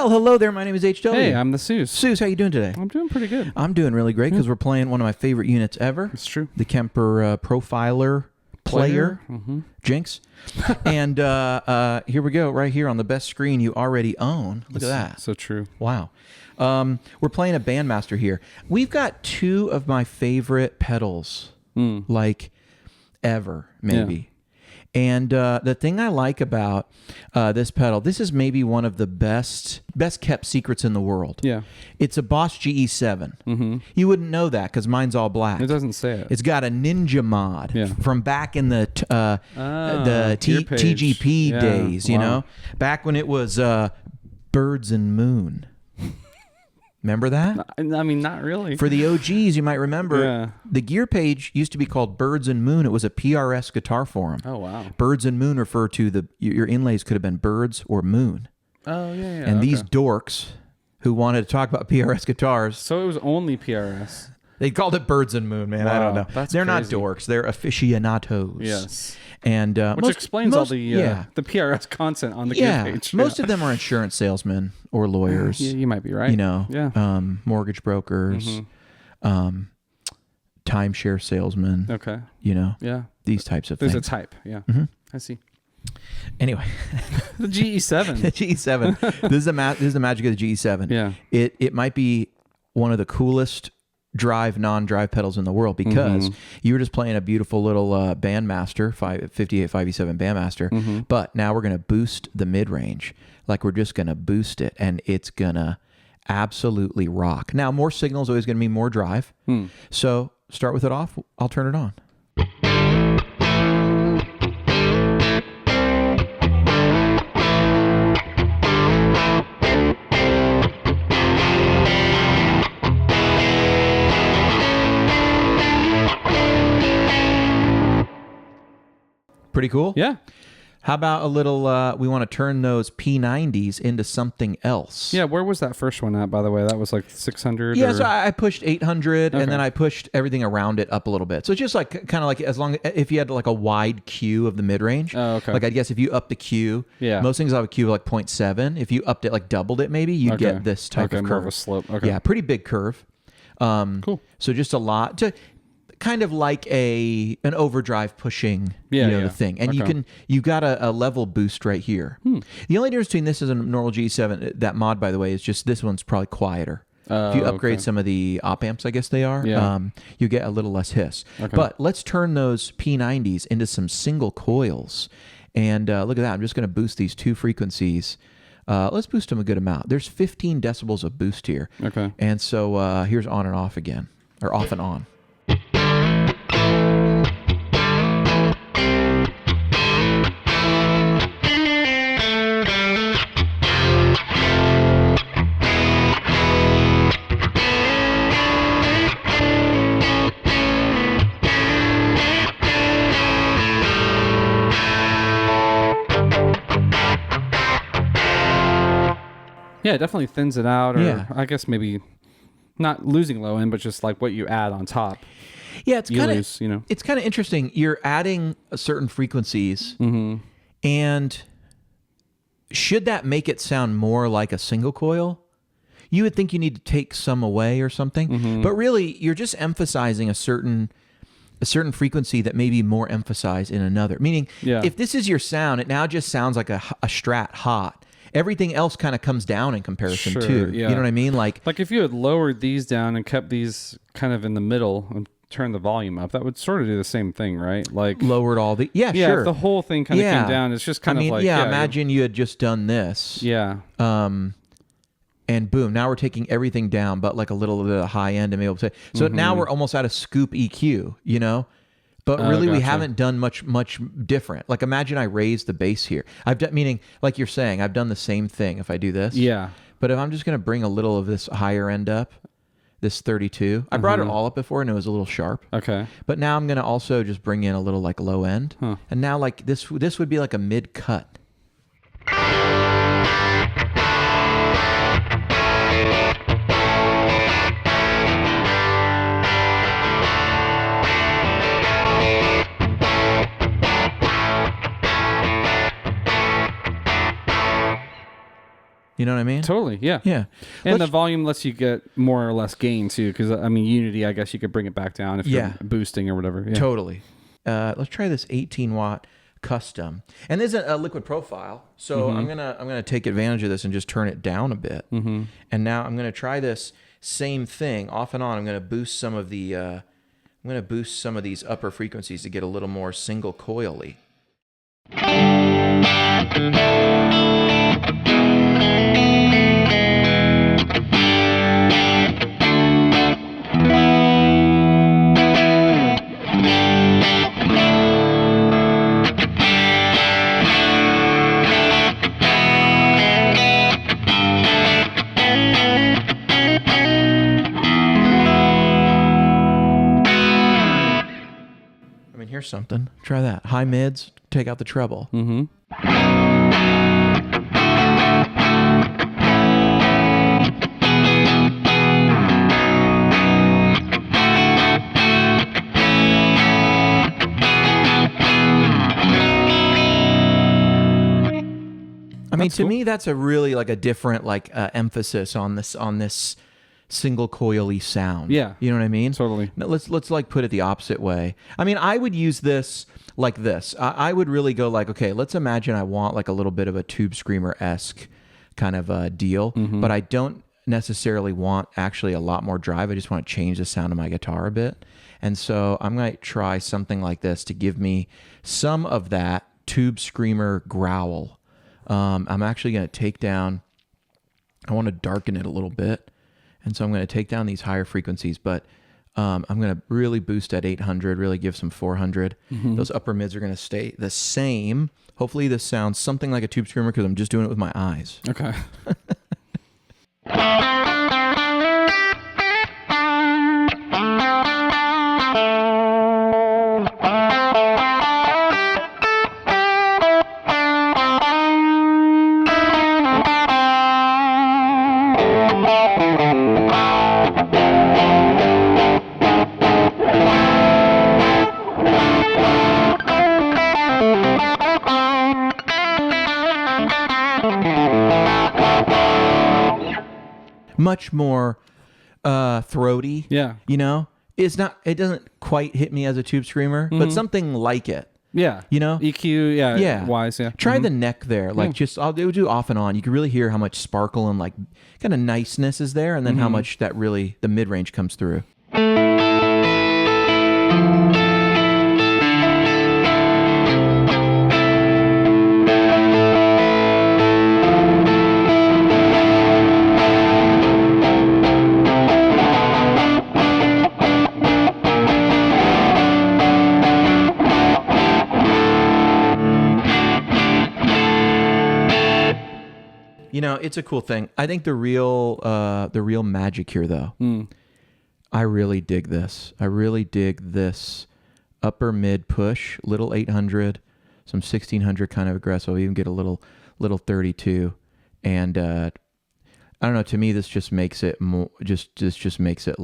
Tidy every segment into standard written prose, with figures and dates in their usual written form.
Well, hello there. My name is HW. Hey, I'm the Sooze. Sooze, how you doing today? I'm doing pretty good. I'm doing really great because we're playing one of my favorite units ever. It's true. The Kemper Profiler Player. Jinx. And here we go, right here on the best screen you already own. Look at that. So true. Wow. We're playing a Bandmaster here. We've got two of my favorite pedals, like ever, maybe. Yeah. And the thing I like about this pedal, this is maybe one of the best kept secrets in the world. Yeah. It's a Boss GE7. You wouldn't know that because mine's all black. It doesn't say it. It's got a ninja mod from back in the TGP days, you know? Back when it was Birds and Moon. Remember that? I mean, not really. For the OGs, you might remember, the gear page used to be called Birds and Moon. It was a PRS guitar forum. Oh, wow. Birds and Moon refer to your inlays could have been birds or moon. Oh, yeah. And these dorks who wanted to talk about PRS guitars. So it was only PRS. They called it Birds and Moon, man. Wow, I don't know. They're not crazy. dorks. They're aficionados. Yes. And which explains all the PRS content on the gear page. Most of them are insurance salesmen or lawyers. Yeah, you might be right. You know, mortgage brokers, timeshare salesmen. Okay. You know, these types of things. There's a type. Yeah. I see. Anyway, the GE7. The GE7. This is the magic of the GE7. Yeah. It might be one of the coolest non-drive pedals in the world because you were just playing a beautiful little Bandmaster 58 5E7 Bandmaster, but now we're going to boost the mid-range. Like we're just going to boost it and it's going to absolutely rock. Now more signal is always going to mean more drive. So start with it off. I'll turn it on. Pretty cool? Yeah. How about a little, we want to turn those P90s into something else. Yeah, where was that first one at, by the way? That was like 600? Yeah, so I pushed 800, and then I pushed everything around it up a little bit. So it's just like, kind of like, if you had like a wide Q of the mid-range. Oh, okay. Like I guess if you up the Q, most things have a Q of like 0.7. If you upped it, like doubled it maybe, you'd get this type of curve. More of a slope. Okay. Yeah, pretty big curve. Cool. So just a lot to... kind of like an overdrive pushing the thing. And you got a level boost right here. The only difference between this and a normal G7, that mod, by the way, is just this one's probably quieter. If you upgrade some of the op amps, I guess they are, you get a little less hiss. Okay. But let's turn those P90s into some single coils. And look at that. I'm just going to boost these two frequencies. Let's boost them a good amount. There's 15 decibels of boost here. Okay. And so here's on and off again, or off and on. Yeah, it definitely thins it out, or I guess maybe not losing low end, but just like what you add on top. Yeah, it's kind of it's kind of interesting. You're adding certain frequencies, and should that make it sound more like a single coil? You would think you need to take some away or something, but really you're just emphasizing a certain frequency that may be more emphasized in another. Meaning, if this is your sound, it now just sounds like a Strat hot. Everything else kind of comes down in comparison too. Yeah. You know what I mean? Like if you had lowered these down and kept these kind of in the middle and turned the volume up, that would sort of do the same thing, right? Like lowered all the sure. If the whole thing kind of came down, it's just kind of like imagine you had just done this. And boom, now we're taking everything down, but like a little bit of high end and be able to say. So now we're almost at a scoop EQ, you know? But really, we haven't done much different. Like, imagine I raise the bass here. Meaning, like you're saying, I've done the same thing if I do this. Yeah. But if I'm just going to bring a little of this higher end up, this 32, I brought it all up before and it was a little sharp. Okay. But now I'm going to also just bring in a little like low end. And now like this would be like a mid cut. You know what I mean? Totally, yeah. Yeah. And the volume lets you get more or less gain too, because I mean Unity, I guess you could bring it back down if you're boosting or whatever. Yeah. Totally. Let's try this 18 watt custom, and this is a liquid profile. So I'm gonna take advantage of this and just turn it down a bit. And now I'm gonna try this same thing off and on. I'm gonna boost some of the these upper frequencies to get a little more single coily. Here's something. Try that. High mids, take out the treble. I mean, to me, that's a really like a different like emphasis on this single coily sound. Yeah. You know what I mean? Totally. Now, let's like put it the opposite way. I mean, I would use this like this. I would really go like, okay, let's imagine I want like a little bit of a Tube Screamer-esque kind of a deal, but I don't necessarily want actually a lot more drive. I just want to change the sound of my guitar a bit. And so I'm going to try something like this to give me some of that Tube Screamer growl. I'm actually going to take down, I want to darken it a little bit. And so I'm going to take down these higher frequencies, but I'm going to really boost at 800, really give some 400. Those upper mids are going to stay the same. Hopefully this sounds something like a Tube Screamer because I'm just doing it with my eyes. Okay. Much more throaty. Yeah. You know? It doesn't quite hit me as a Tube Screamer, but something like it. Yeah. You know? EQ, yeah. Wise, yeah. Try the neck there. Like I'll do off and on. You can really hear how much sparkle and like kind of niceness is there, and then how much that really the mid range comes through. You know, it's a cool thing. I think the real magic here, though, I really dig this. I really dig this upper mid push, little 800, some 1600 kind of aggressive. I'll even get a little 32, and I don't know. To me, this just makes it more. Just makes it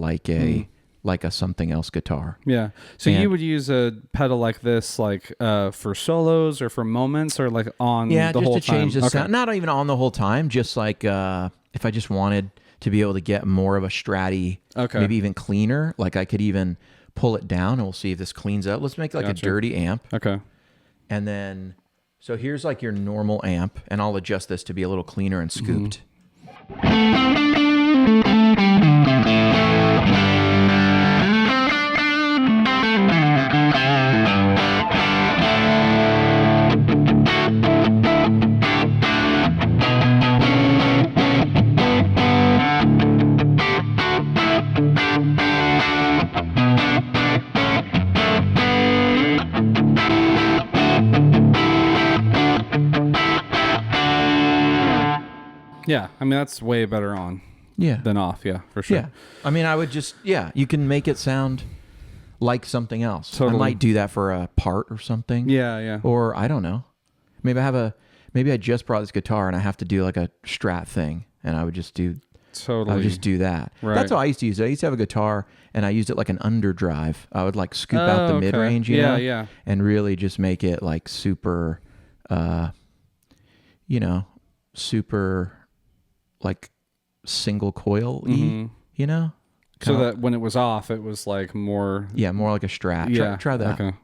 like a something else guitar. Yeah. So you would use a pedal like this, like for solos or for moments, or like on the whole time? Yeah, just to change the sound. Not even on the whole time. Just like if I just wanted to be able to get more of a stratty, maybe even cleaner. Like I could even pull it down, and we'll see if this cleans up. Let's make like a dirty amp. Okay. And then, so here's like your normal amp, and I'll adjust this to be a little cleaner and scooped. Yeah, I mean, that's way better on than off, for sure. Yeah, I mean, I would just, you can make it sound like something else. Totally. I might do that for a part or something. Yeah. Or, I don't know. Maybe I just brought this guitar and I have to do like a Strat thing, and I would just do that. Right. That's how I used to use it. I used to have a guitar, and I used it like an underdrive. I would like scoop out the mid-range, you know? And really just make it like super, super like single coil, you know? So that when it was off, it was like more... Yeah, more like a Strat. Yeah. Try that. Okay.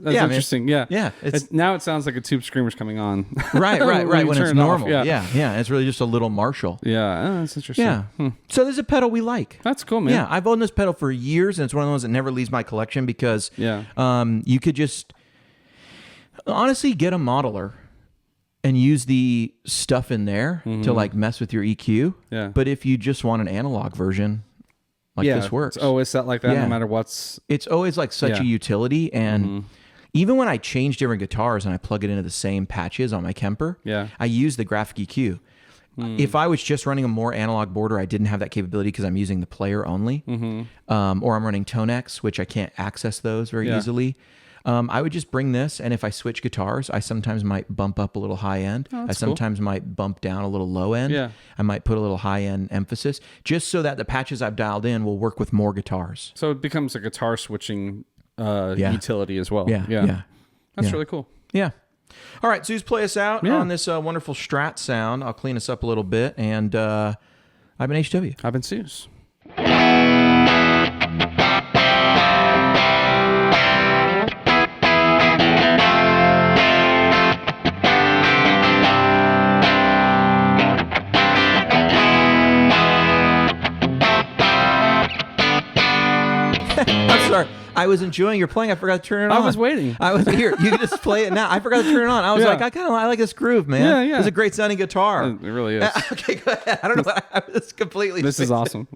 That's interesting. Man. Yeah. Now it sounds like a Tube Screamer's coming on. Right. when it's normal. Yeah. It's really just a little Marshall. Yeah. That's interesting. Yeah. So there's a pedal we like. That's cool, man. Yeah. I've owned this pedal for years, and it's one of the ones that never leaves my collection because you could just honestly get a modeler and use the stuff in there to like mess with your EQ. Yeah. But if you just want an analog version, this works. It's always set like that, no matter what's... It's always like such a utility, and even when I change different guitars and I plug it into the same patches on my Kemper, I use the graphic EQ. If I was just running a more analog board, or I didn't have that capability because I'm using the player only, or I'm running Tonex, which I can't access those very easily, I would just bring this, and if I switch guitars, I sometimes might bump up a little high end. I sometimes might bump down a little low end. Yeah. I might put a little high end emphasis, just so that the patches I've dialed in will work with more guitars. So it becomes a guitar switching utility as well. Yeah. That's really cool. Yeah. All right, Sooze, play us out on this wonderful Strat sound. I'll clean us up a little bit, and I've been HW. I've been Sooze. I'm sorry. I was enjoying your playing. I forgot to turn it on. I was waiting. I was here. You can just play it now. I forgot to turn it on. I was like, I like this groove, man. Yeah. It's a great sounding guitar. It really is. Okay, go ahead. I don't know. I was completely. This is awesome.